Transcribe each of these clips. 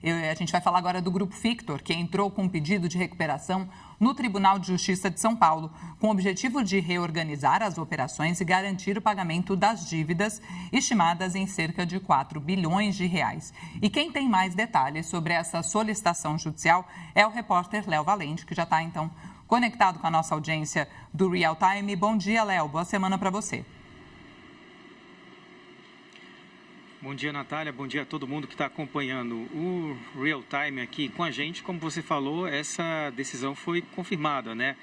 A gente vai falar agora do Grupo Fictor, que entrou com um pedido de recuperação no Tribunal de Justiça de São Paulo, com o objetivo de reorganizar as operações e garantir o pagamento das dívidas estimadas em cerca de 4 bilhões de reais. E quem tem mais detalhes sobre essa solicitação judicial é o repórter Léo Valente, que já está, então, conectado com a nossa audiência do Real Time. Bom dia, Léo. Boa semana para você. Bom dia, Natália. Bom dia a todo mundo que está acompanhando o Real Time aqui com a gente. Como você falou, essa decisão foi confirmada, né,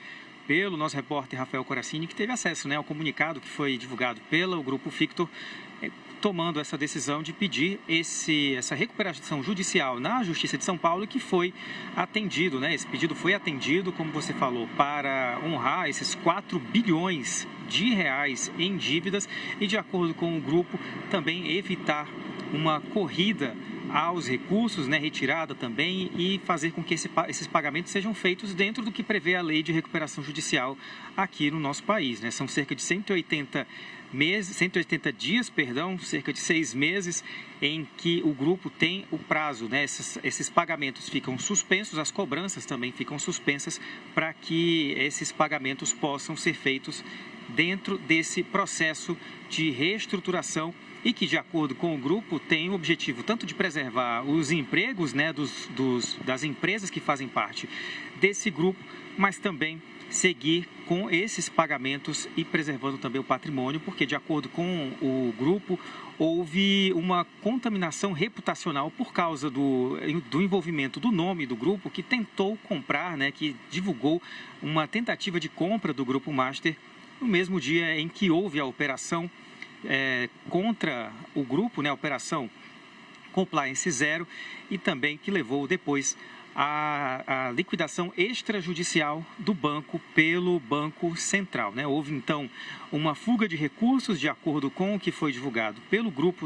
pelo nosso repórter Rafael Coracini, que teve acesso, né, ao comunicado que foi divulgado pelo Grupo Fictor, tomando essa decisão de pedir essa recuperação judicial na Justiça de São Paulo, que foi atendido, né? Esse pedido foi atendido, como você falou, para honrar esses 4 bilhões de reais em dívidas e, de acordo com o grupo, também evitar uma corrida aos recursos, né, retirada também, e fazer com que esses pagamentos sejam feitos dentro do que prevê a lei de recuperação judicial aqui no nosso país, né? São cerca de 180 dias, cerca de 6 meses, em que o grupo tem o prazo, né? Esses pagamentos ficam suspensos, as cobranças também ficam suspensas, para que esses pagamentos possam ser feitos dentro desse processo de reestruturação e que, de acordo com o grupo, tem o objetivo tanto de preservar os empregos, né, das empresas que fazem parte desse grupo, mas também seguir com esses pagamentos e preservando também o patrimônio, porque, de acordo com o grupo, houve uma contaminação reputacional por causa do envolvimento do nome do grupo, que tentou comprar, né, que divulgou uma tentativa de compra do Grupo Master no mesmo dia em que houve a operação contra o grupo, né, a Operação Compliance Zero, e também que levou depois a liquidação extrajudicial do banco pelo Banco Central, né? Houve, então, uma fuga de recursos, de acordo com o que foi divulgado pelo grupo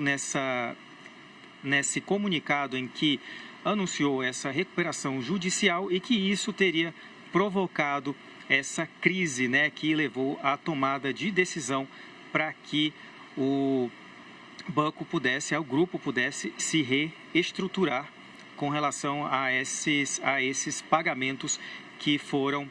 nesse comunicado em que anunciou essa recuperação judicial, e que isso teria provocado essa crise, né, que levou à tomada de decisão para que o grupo pudesse se reestruturar com relação a esses pagamentos que foram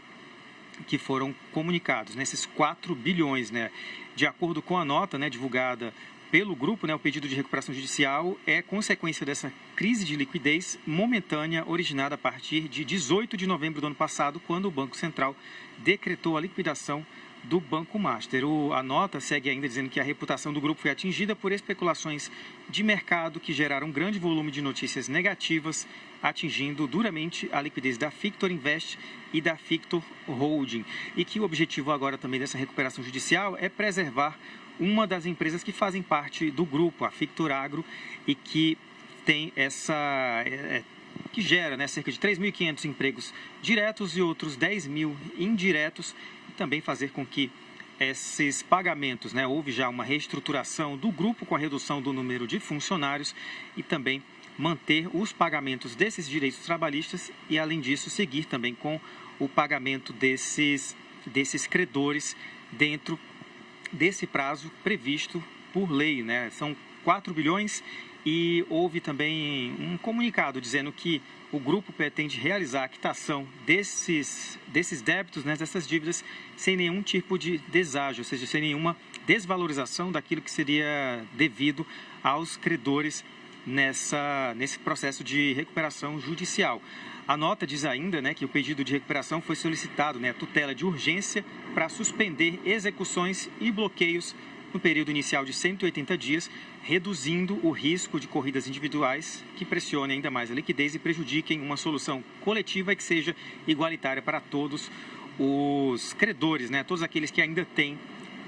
comunicados, né, esses 4 bilhões, né? De acordo com a nota, né, divulgada pelo grupo, né, o pedido de recuperação judicial é consequência dessa crise de liquidez momentânea originada a partir de 18 de novembro do ano passado, quando o Banco Central decretou a liquidação do Banco Master. A nota segue ainda dizendo que a reputação do grupo foi atingida por especulações de mercado que geraram um grande volume de notícias negativas, atingindo duramente a liquidez da Fictor Invest e da Fictor Holding. E que o objetivo agora também dessa recuperação judicial é preservar uma das empresas que fazem parte do grupo, a Fictor Agro, e que tem que gera, né, cerca de 3.500 empregos diretos e outros 10 mil indiretos, e também fazer com que esses pagamentos, né, houve já uma reestruturação do grupo com a redução do número de funcionários, e também manter os pagamentos desses direitos trabalhistas e, além disso, seguir também com o pagamento desses credores dentro desse prazo previsto por lei, né? São 4 bilhões. E houve também um comunicado dizendo que o grupo pretende realizar a quitação desses débitos, né, dessas dívidas, sem nenhum tipo de deságio, ou seja, sem nenhuma desvalorização daquilo que seria devido aos credores nesse processo de recuperação judicial. A nota diz ainda, né, que o pedido de recuperação foi solicitado, né, tutela de urgência para suspender execuções e bloqueios no período inicial de 180 dias, reduzindo o risco de corridas individuais que pressionem ainda mais a liquidez e prejudiquem uma solução coletiva e que seja igualitária para todos os credores, né? Todos aqueles que ainda têm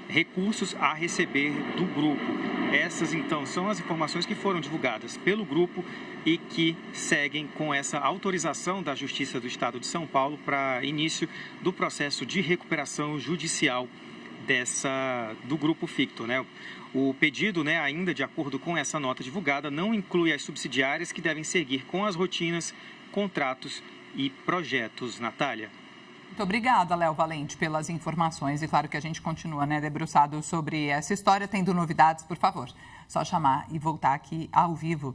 recursos a receber do grupo. Essas, então, são as informações que foram divulgadas pelo grupo e que seguem com essa autorização da Justiça do Estado de São Paulo para início do processo de recuperação judicial do Grupo Fictor, né? O pedido, né, ainda de acordo com essa nota divulgada, não inclui as subsidiárias que devem seguir com as rotinas, contratos e projetos. Natália. Muito obrigada, Léo Valente, pelas informações. E claro que a gente continua, né, debruçado sobre essa história. Tendo novidades, por favor, só chamar e voltar aqui ao vivo.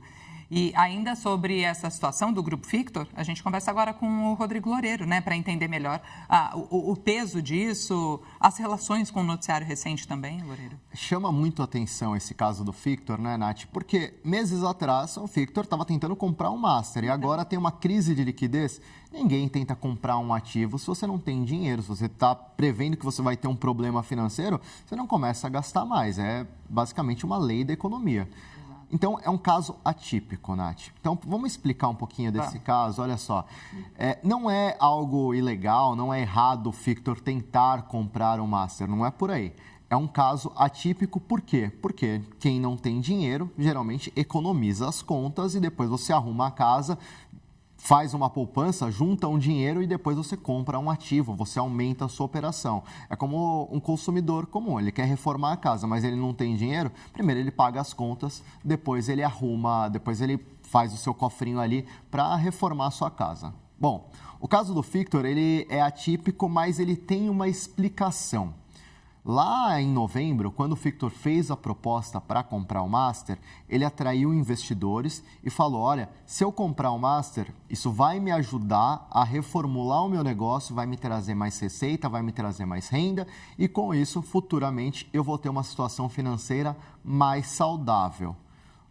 E ainda sobre essa situação do Grupo Fictor, a gente conversa agora com o Rodrigo Loureiro, né, para entender melhor o peso disso, as relações com o noticiário recente também, Loureiro. Chama muito a atenção esse caso do Fictor, né, Nath? Porque meses atrás o Fictor estava tentando comprar um Master e agora tem uma crise de liquidez. Ninguém tenta comprar um ativo se você não tem dinheiro, se você está prevendo que você vai ter um problema financeiro, você não começa a gastar mais. É basicamente uma lei da economia. Então, é um caso atípico, Nath. Então, vamos explicar um pouquinho desse caso. Olha só, não é algo ilegal, não é errado o Fictor tentar comprar um Master, não é por aí. É um caso atípico, por quê? Porque quem não tem dinheiro, geralmente economiza as contas e depois você arruma a casa, faz uma poupança, junta um dinheiro e depois você compra um ativo, você aumenta a sua operação. É como um consumidor comum, ele quer reformar a casa, mas ele não tem dinheiro, primeiro ele paga as contas, depois ele arruma, depois ele faz o seu cofrinho ali para reformar a sua casa. Bom, o caso do Fictor, ele é atípico, mas ele tem uma explicação. Lá em novembro, quando o Fictor fez a proposta para comprar o Master, ele atraiu investidores e falou, olha, se eu comprar o Master, isso vai me ajudar a reformular o meu negócio, vai me trazer mais receita, vai me trazer mais renda e com isso, futuramente, eu vou ter uma situação financeira mais saudável.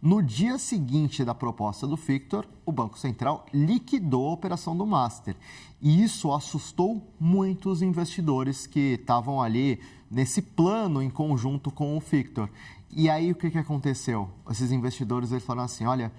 No dia seguinte da proposta do Fictor, o Banco Central liquidou a operação do Master. E isso assustou muitos investidores que estavam ali nesse plano em conjunto com o Fictor. E aí, o que aconteceu? Esses investidores eles falaram assim, olha,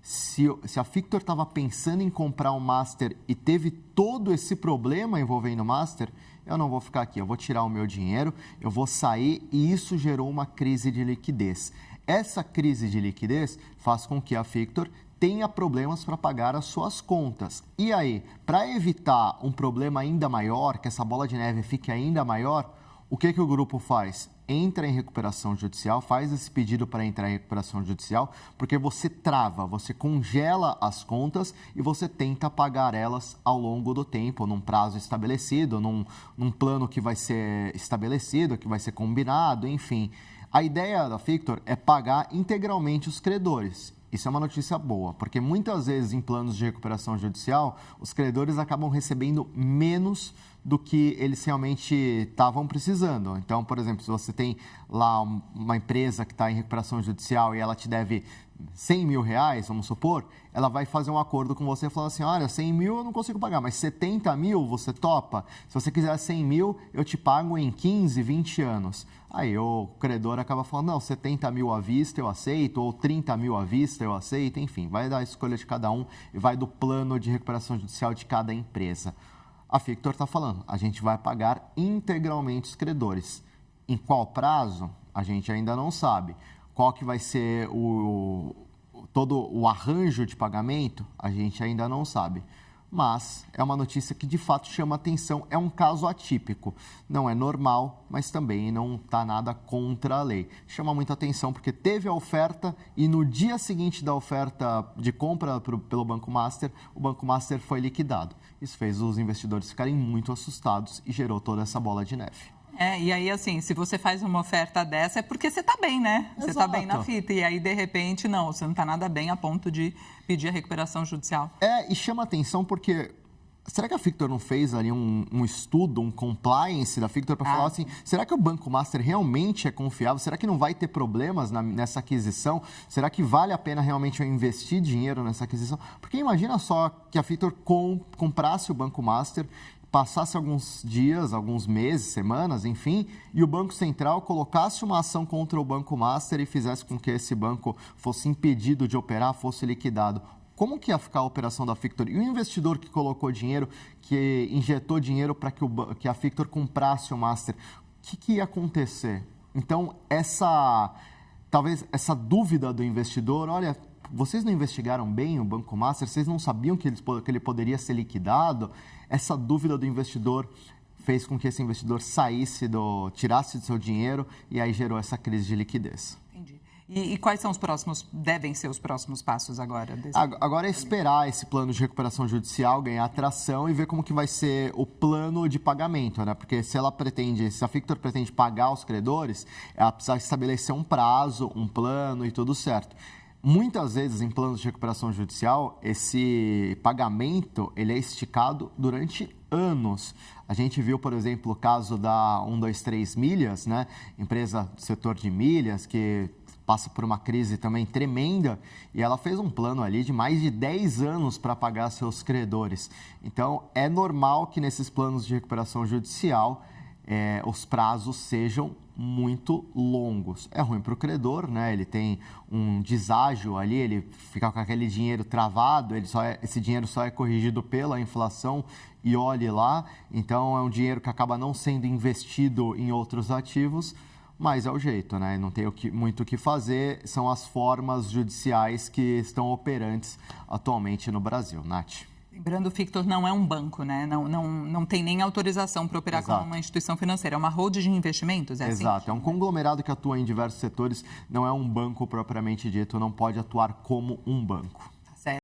se a Fictor estava pensando em comprar um Master e teve todo esse problema envolvendo o Master, eu não vou ficar aqui, eu vou tirar o meu dinheiro, eu vou sair e isso gerou uma crise de liquidez. Essa crise de liquidez faz com que a Fictor tenha problemas para pagar as suas contas. E aí, para evitar um problema ainda maior, que essa bola de neve fique ainda maior, o que o grupo faz? Entra em recuperação judicial, faz esse pedido para entrar em recuperação judicial, porque você trava, você congela as contas e você tenta pagar elas ao longo do tempo, num prazo estabelecido, num plano que vai ser estabelecido, que vai ser combinado, enfim. A ideia da Fictor é pagar integralmente os credores. Isso é uma notícia boa, porque muitas vezes em planos de recuperação judicial, os credores acabam recebendo menos do que eles realmente estavam precisando. Então, por exemplo, se você tem lá uma empresa que está em recuperação judicial e ela te deve 100 mil reais, vamos supor, ela vai fazer um acordo com você falando assim, olha, 100 mil eu não consigo pagar, mas 70 mil você topa? Se você quiser 100 mil, eu te pago em 15, 20 anos. Aí o credor acaba falando, não, 70 mil à vista eu aceito, ou 30 mil à vista eu aceito, enfim, vai da escolha de cada um e vai do plano de recuperação judicial de cada empresa. A Fictor está falando, a gente vai pagar integralmente os credores. Em qual prazo? A gente ainda não sabe. Qual que vai ser todo o arranjo de pagamento? A gente ainda não sabe. Mas é uma notícia que de fato chama atenção. É um caso atípico. Não é normal, mas também não está nada contra a lei. Chama muita atenção porque teve a oferta e no dia seguinte da oferta de compra pelo Banco Master, o Banco Master foi liquidado. Isso fez os investidores ficarem muito assustados e gerou toda essa bola de neve. E aí, assim, se você faz uma oferta dessa, é porque você está bem, né? Você está bem na fita. E aí, de repente, não, você não está nada bem a ponto de pedir a recuperação judicial. E chama atenção porque... Será que a Fictor não fez ali um estudo, um compliance da Fictor para falar assim, será que o Banco Master realmente é confiável? Será que não vai ter problemas nessa aquisição? Será que vale a pena realmente eu investir dinheiro nessa aquisição? Porque imagina só que a Fictor comprasse o Banco Master, passasse alguns dias, alguns meses, semanas, enfim, e o Banco Central colocasse uma ação contra o Banco Master e fizesse com que esse banco fosse impedido de operar, fosse liquidado. Como que ia ficar a operação da Fictor? E o investidor que colocou dinheiro, que injetou dinheiro para que a Fictor comprasse o Master, o que ia acontecer? Então, talvez essa dúvida do investidor, olha, vocês não investigaram bem o Banco Master, vocês não sabiam que ele poderia ser liquidado? Essa dúvida do investidor fez com que esse investidor tirasse do seu dinheiro e aí gerou essa crise de liquidez. Entendi. E quais são devem ser os próximos passos agora? Agora é esperar esse plano de recuperação judicial ganhar atração e ver como que vai ser o plano de pagamento, né? Porque se a Fictor pretende pagar os credores, ela precisa estabelecer um prazo, um plano e tudo certo. Muitas vezes, em planos de recuperação judicial, esse pagamento ele é esticado durante anos. A gente viu, por exemplo, o caso da 123 Milhas, né? Empresa do setor de milhas, que passa por uma crise também tremenda, e ela fez um plano ali de mais de 10 anos para pagar seus credores. Então, é normal que nesses planos de recuperação judicial os prazos sejam muito longos. É ruim para o credor, né? Ele tem um deságio ali, ele fica com aquele dinheiro travado, esse dinheiro só é corrigido pela inflação e olhe lá. Então, é um dinheiro que acaba não sendo investido em outros ativos, mas é o jeito, né? Não tem muito o que fazer, são as formas judiciais que estão operantes atualmente no Brasil. Nath. Lembrando, o Fictor não é um banco, né? Não tem nem autorização para operar como uma instituição financeira. É uma holding de investimentos, é assim? Exato. É um conglomerado que atua em diversos setores. Não é um banco propriamente dito, não pode atuar como um banco.